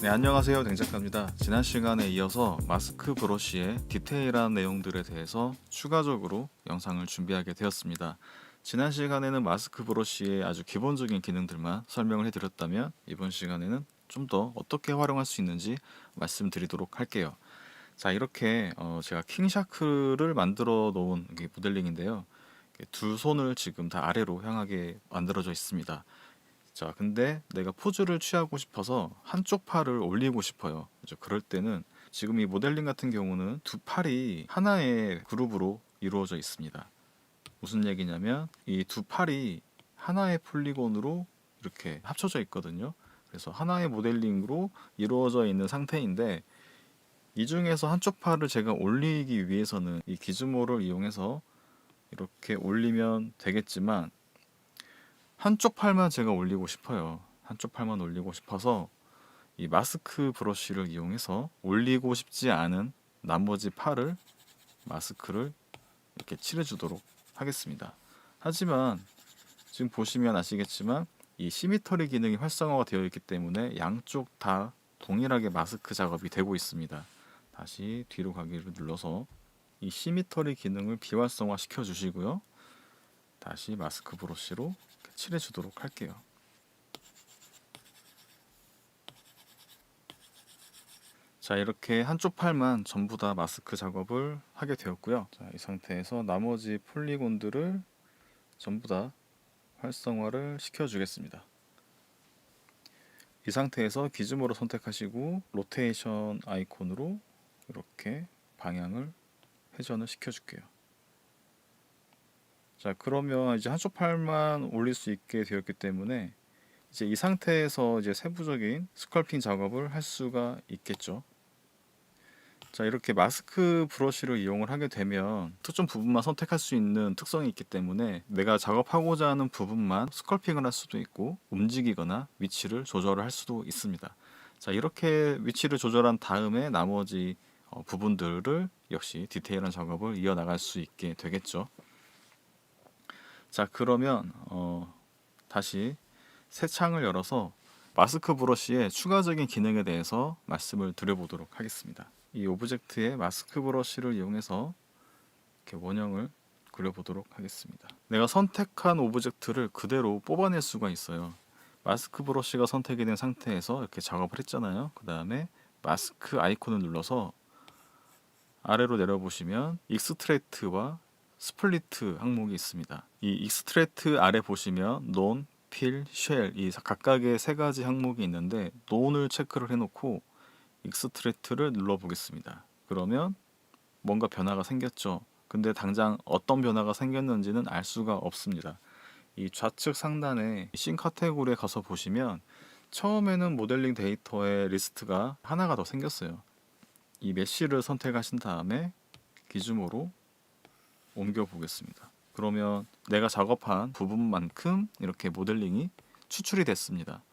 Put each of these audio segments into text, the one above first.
네, 안녕하세요. 댕작가입니다. 지난 시간에 이어서 마스크 브러쉬의 디테일한 내용들에 대해서 추가적으로 영상을 준비하게 되었습니다. 지난 시간에는 마스크 브러쉬의 아주 기본적인 기능들만 설명을 해드렸다면 이번 시간에는 좀 더 어떻게 활용할 수 있는지 말씀드리도록 할게요. 자, 이렇게 제가 킹샤크를 만들어 놓은 게 모델링인데요. 두 손을 지금 다 아래로 향하게 만들어져 있습니다. 자, 근데 내가 포즈를 취하고 싶어서 한쪽 팔을 올리고 싶어요. 그죠? 그럴 때는 지금 이 모델링 같은 경우는 두 팔이 하나의 그룹으로 이루어져 있습니다. 무슨 얘기냐면 이 두 팔이 하나의 폴리곤으로 이렇게 합쳐져 있거든요. 그래서 하나의 모델링으로 이루어져 있는 상태인데 이 중에서 한쪽 팔을 제가 올리기 위해서는 이 기즈모를 이용해서 이렇게 올리면 되겠지만 한쪽 팔만 제가 올리고 싶어요. 한쪽 팔만 올리고 싶어서 이 마스크 브러쉬를 이용해서 올리고 싶지 않은 나머지 팔을 마스크를 이렇게 칠해주도록 하겠습니다. 하지만 지금 보시면 아시겠지만 이 시미터리 기능이 활성화가 되어 있기 때문에 양쪽 다 동일하게 마스크 작업이 되고 있습니다. 다시 뒤로 가기를 눌러서 이 시미터리 기능을 비활성화 시켜 주시고요. 다시 마스크 브러쉬로 칠해 주도록 할게요. 자, 이렇게 한쪽 팔만 전부 다 마스크 작업을 하게 되었고요. 자, 이 상태에서 나머지 폴리곤들을 전부 다 활성화를 시켜 주겠습니다. 이 상태에서 기즈모로 선택하시고 로테이션 아이콘으로 이렇게 방향을 회전을 시켜 줄게요. 자, 그러면 이제 한쪽 팔만 올릴 수 있게 되었기 때문에 이제 이 상태에서 이제 세부적인 스컬핑 작업을 할 수가 있겠죠. 자, 이렇게 마스크 브러쉬를 이용을 하게 되면 특정 부분만 선택할 수 있는 특성이 있기 때문에 내가 작업하고자 하는 부분만 스컬핑을 할 수도 있고 움직이거나 위치를 조절을 할 수도 있습니다. 자, 이렇게 위치를 조절한 다음에 나머지 부분들을 역시 디테일한 작업을 이어나갈 수 있게 되겠죠. 자, 그러면 다시 새 창을 열어서 마스크 브러쉬의 추가적인 기능에 대해서 말씀을 드려보도록 하겠습니다. 이 오브젝트의 마스크 브러쉬를 이용해서 이렇게 원형을 그려보도록 하겠습니다. 내가 선택한 오브젝트를 그대로 뽑아낼 수가 있어요. 마스크 브러쉬가 선택이 된 상태에서 이렇게 작업을 했잖아요. 그 다음에 마스크 아이콘을 눌러서 아래로 내려보시면 익스트랙트와 스플리트 항목이 있습니다. 이 익스트랙트 아래 보시면 논, 필, 쉘 이 각각의 세 가지 항목이 있는데 논을 체크를 해놓고 익스트랙트를 눌러보겠습니다. 그러면 뭔가 변화가 생겼죠. 근데 당장 어떤 변화가 생겼는지는 알 수가 없습니다. 이 좌측 상단에 씬 카테고리에 가서 보시면 처음에는 모델링 데이터의 리스트가 하나가 더 생겼어요. 이 메쉬를 선택하신 다음에 기준으로 옮겨 보겠습니다. 그러면 내가 작업한 부분만큼 이렇게 모델링이 추출이 됐습니다.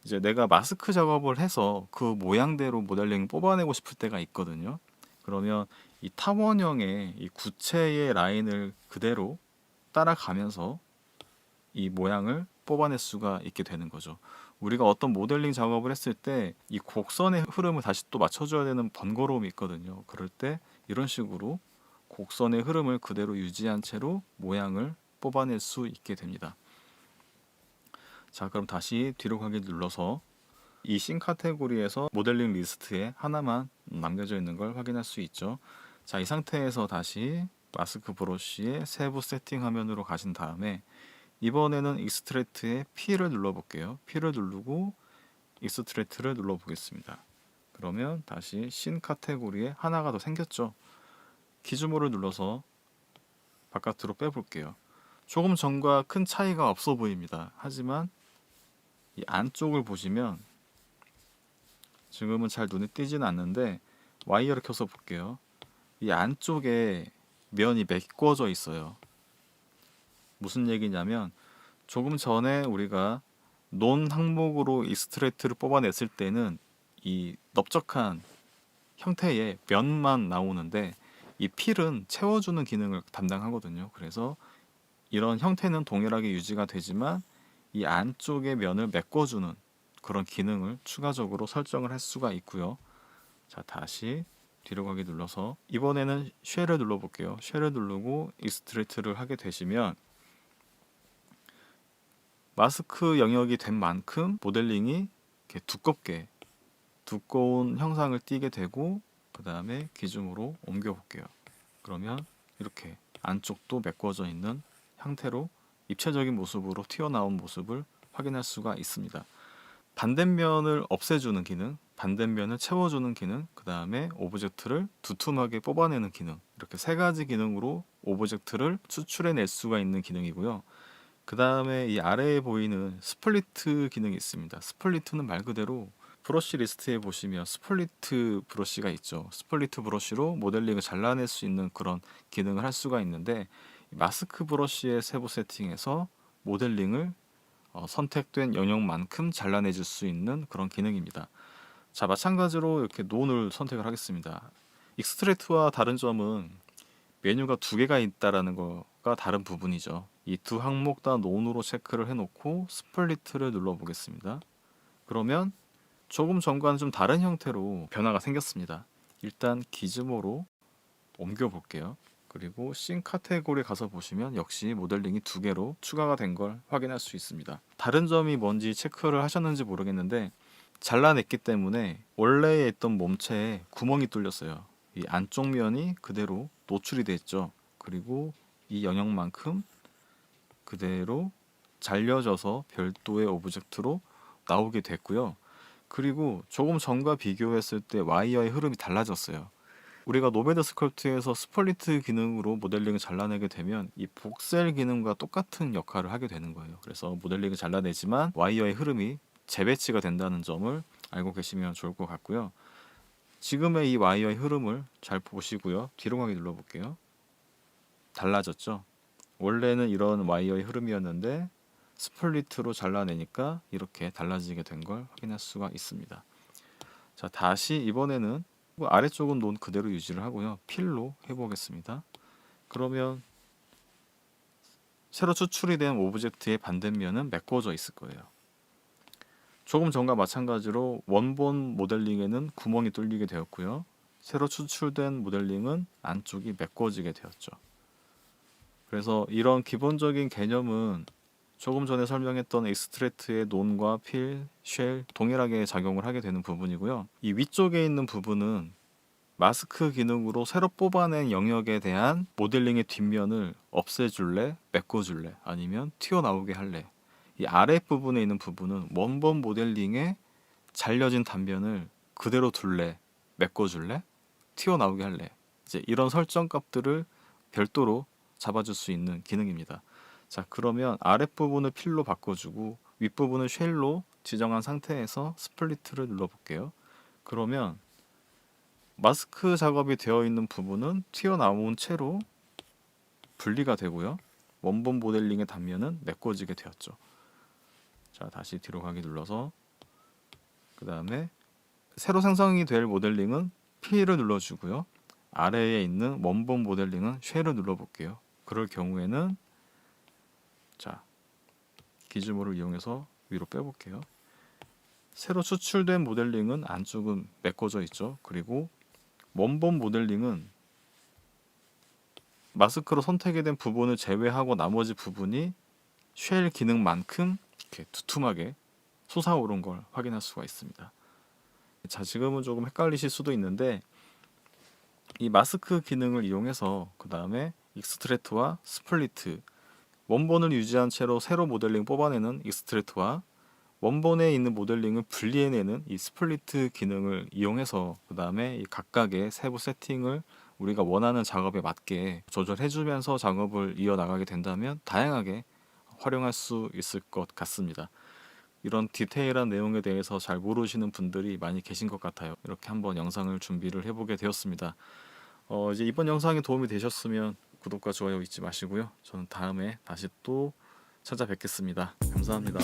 이제 내가 마스크 작업을 해서 그 모양대로 모델링 뽑아내고 싶을 때가 있거든요. 그러면 이 탑원형의 이 구체의 라인을 그대로 따라가면서 이 모양을 뽑아낼 수가 있게 되는 거죠. 우리가 어떤 모델링 작업을 했을 때 이 곡선의 흐름을 다시 또 맞춰줘야 되는 번거로움이 있거든요. 그럴 때 이런 식으로 곡선의 흐름을 그대로 유지한 채로 모양을 뽑아낼 수 있게 됩니다. 자, 그럼 다시 뒤로 가기 눌러서 이 씬 카테고리에서 모델링 리스트에 하나만 남겨져 있는 걸 확인할 수 있죠. 자, 이 상태에서 다시 마스크 브러쉬의 세부 세팅 화면으로 가신 다음에 이번에는 익스트랙트의 P를 눌러볼게요. P를 누르고 익스트랙트를 눌러보겠습니다. 그러면 다시 씬 카테고리에 하나가 더 생겼죠. 키즈모를 눌러서 바깥으로 빼볼게요. 조금 전과 큰 차이가 없어 보입니다. 하지만 이 안쪽을 보시면 지금은 잘 눈에 띄지는 않는데 와이어를 켜서 볼게요. 이 안쪽에 면이 메꿔져 있어요. 무슨 얘기냐면 조금 전에 우리가 논 항목으로 익스트랙트를 뽑아냈을 때는 이 넓적한 형태의 면만 나오는데 이 필은 채워주는 기능을 담당하거든요. 그래서 이런 형태는 동일하게 유지가 되지만 이 안쪽의 면을 메꿔주는 그런 기능을 추가적으로 설정을 할 수가 있고요. 자, 다시 뒤로 가기 눌러서 이번에는 쉘을 눌러 볼게요. 쉘을 누르고 익스트레이트를 하게 되시면 마스크 영역이 된 만큼 모델링이 이렇게 두꺼운 형상을 띠게 되고, 그 다음에 기준으로 옮겨 볼게요. 그러면 이렇게 안쪽도 메꿔져 있는 형태로 입체적인 모습으로 튀어나온 모습을 확인할 수가 있습니다. 반대면을 없애주는 기능, 반대면을 채워주는 기능, 그 다음에 오브젝트를 두툼하게 뽑아내는 기능, 이렇게 세 가지 기능으로 오브젝트를 추출해낼 수가 있는 기능이고요. 그 다음에 이 아래에 보이는 스플리트 기능이 있습니다. 스플리트는 말 그대로 브러쉬 리스트에 보시면 스플리트 브러쉬가 있죠. 스플리트 브러쉬로 모델링을 잘라낼 수 있는 그런 기능을 할 수가 있는데, 마스크 브러쉬의 세부 세팅에서 모델링을 선택된 영역만큼 잘라내줄 수 있는 그런 기능입니다. 자, 마찬가지로 이렇게 논을 선택을 하겠습니다. 익스트랙트와 다른 점은 메뉴가 두 개가 있다라는 거가 다른 부분이죠. 이 두 항목 다 논으로 체크를 해놓고 스플리트를 눌러보겠습니다. 그러면 조금 전과는 좀 다른 형태로 변화가 생겼습니다. 일단 기즈모로 옮겨 볼게요. 그리고 씬 카테고리 가서 보시면 역시 모델링이 두 개로 추가가 된 걸 확인할 수 있습니다. 다른 점이 뭔지 체크를 하셨는지 모르겠는데, 잘라냈기 때문에 원래에 있던 몸체에 구멍이 뚫렸어요. 이 안쪽 면이 그대로 노출이 됐죠. 그리고 이 영역만큼 그대로 잘려져서 별도의 오브젝트로 나오게 됐고요. 그리고 조금 전과 비교했을 때 와이어의 흐름이 달라졌어요. 우리가 노베드 스컬프트에서 스플리트 기능으로 모델링을 잘라내게 되면 이 복셀 기능과 똑같은 역할을 하게 되는 거예요. 그래서 모델링을 잘라내지만 와이어의 흐름이 재배치가 된다는 점을 알고 계시면 좋을 것 같고요. 지금의 이 와이어의 흐름을 잘 보시고요. 뒤로 가기 눌러볼게요. 달라졌죠? 원래는 이런 와이어의 흐름이었는데 스플리트로 잘라내니까 이렇게 달라지게 된 걸 확인할 수가 있습니다. 자, 다시 이번에는 아래쪽은 논 그대로 유지를 하고요. 필로 해보겠습니다. 그러면 새로 추출이 된 오브젝트의 반대면은 메꿔져 있을 거예요. 조금 전과 마찬가지로 원본 모델링에는 구멍이 뚫리게 되었고요. 새로 추출된 모델링은 안쪽이 메꿔지게 되었죠. 그래서 이런 기본적인 개념은 조금 전에 설명했던 익스트랙트의 논과 필, 쉘 동일하게 작용을 하게 되는 부분이고요. 이 위쪽에 있는 부분은 마스크 기능으로 새로 뽑아낸 영역에 대한 모델링의 뒷면을 없애줄래, 메꿔줄래, 아니면 튀어나오게 할래. 이 아랫부분에 있는 부분은 원본 모델링에 잘려진 단면을 그대로 둘래, 메꿔줄래, 튀어나오게 할래. 이제 이런 설정 값들을 별도로 잡아줄 수 있는 기능입니다. 자, 그러면 아랫부분을 필로 바꿔주고 윗부분을 쉘로 지정한 상태에서 스플리트를 눌러볼게요. 그러면 마스크 작업이 되어 있는 부분은 튀어나온 채로 분리가 되고요. 원본 모델링의 단면은 메꿔지게 되었죠. 자, 다시 뒤로 가기 눌러서 그 다음에 새로 생성이 될 모델링은 P를 눌러주고요. 아래에 있는 원본 모델링은 쉘을 눌러볼게요. 그럴 경우에는 자, 기즈모를 이용해서 위로 빼볼게요. 새로 추출된 모델링은 안쪽은 메꿔져 있죠. 그리고 원본 모델링은 마스크로 선택이 된 부분을 제외하고 나머지 부분이 쉘 기능만큼 이렇게 두툼하게 솟아오른 걸 확인할 수가 있습니다. 자, 지금은 조금 헷갈리실 수도 있는데 이 마스크 기능을 이용해서 그 다음에 익스트랙트와 스플리트, 원본을 유지한 채로 새로 모델링 뽑아내는 익스트랙트와 원본에 있는 모델링을 분리해내는 이 스플리트 기능을 이용해서 그 다음에 이 각각의 세부 세팅을 우리가 원하는 작업에 맞게 조절해주면서 작업을 이어나가게 된다면 다양하게 활용할 수 있을 것 같습니다. 이런 디테일한 내용에 대해서 잘 모르시는 분들이 많이 계신 것 같아요. 이렇게 한번 영상을 준비를 해보게 되었습니다. 이제 이번 영상이 도움이 되셨으면 구독과 좋아요 잊지 마시고요. 저는 다음에 다시 또 찾아뵙겠습니다. 감사합니다.